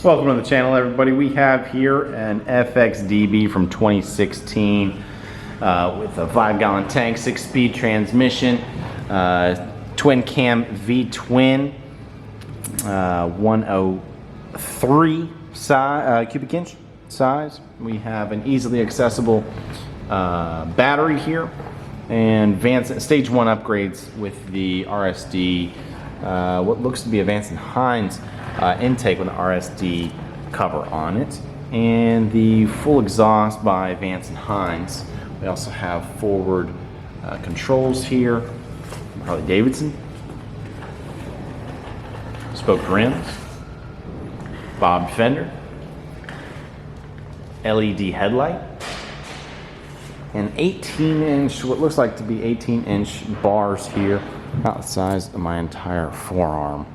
Welcome to the channel, everybody. We have here an FXDB from 2016 with a 5-gallon tank, 6-speed transmission, twin cam V-twin, 103 cubic inch size. We have an easily accessible battery here, and Vance stage 1 upgrades with the RSD, what looks to be a Vance and Hines intake with an RSD cover on it, and the full exhaust by Vance and Hines. We also have forward controls here, Harley-Davidson, spoke rims, bob fender, LED headlight, and 18-inch, what looks like to be 18-inch bars here, about the size of my entire forearm.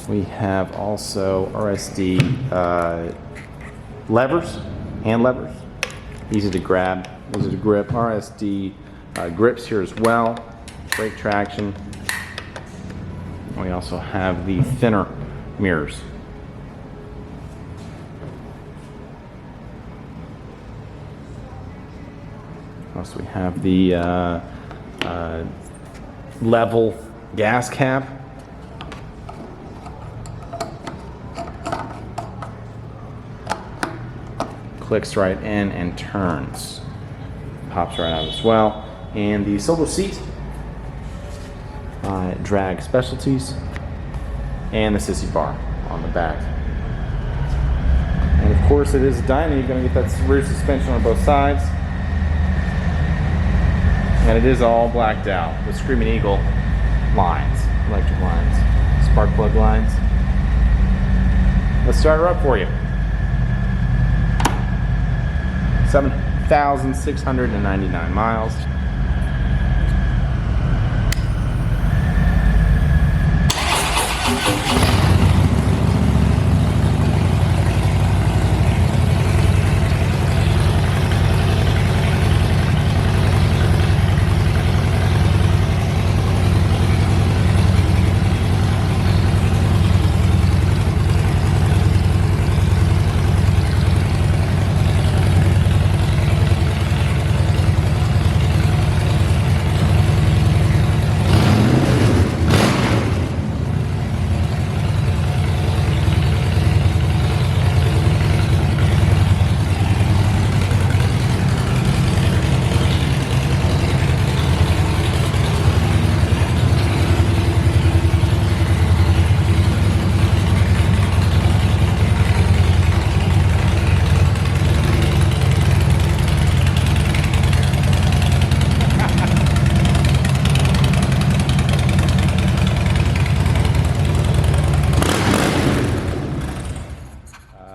We have also RSD levers, hand levers, easy to grab, easy to grip. RSD grips here as well, brake traction. We also have the thinner mirrors. Also, we have the level gas cap. Clicks right in and turns. Pops right out as well. And the solo seat by Drag Specialties. And the Sissy bar on the back. And of course it is a Dyna. You're going to get that rear suspension on both sides. And it is all blacked out with Screaming Eagle lines, electric lines, spark plug lines. Let's start her up for you. 7,699 miles.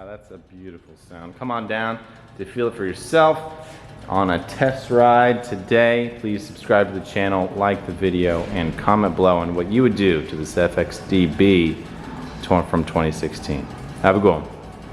That's a beautiful sound. Come on down to feel it for yourself on a test ride today. Please subscribe to the channel, like the video, and comment below on what you would do to this FXDB from 2016. Have a good one.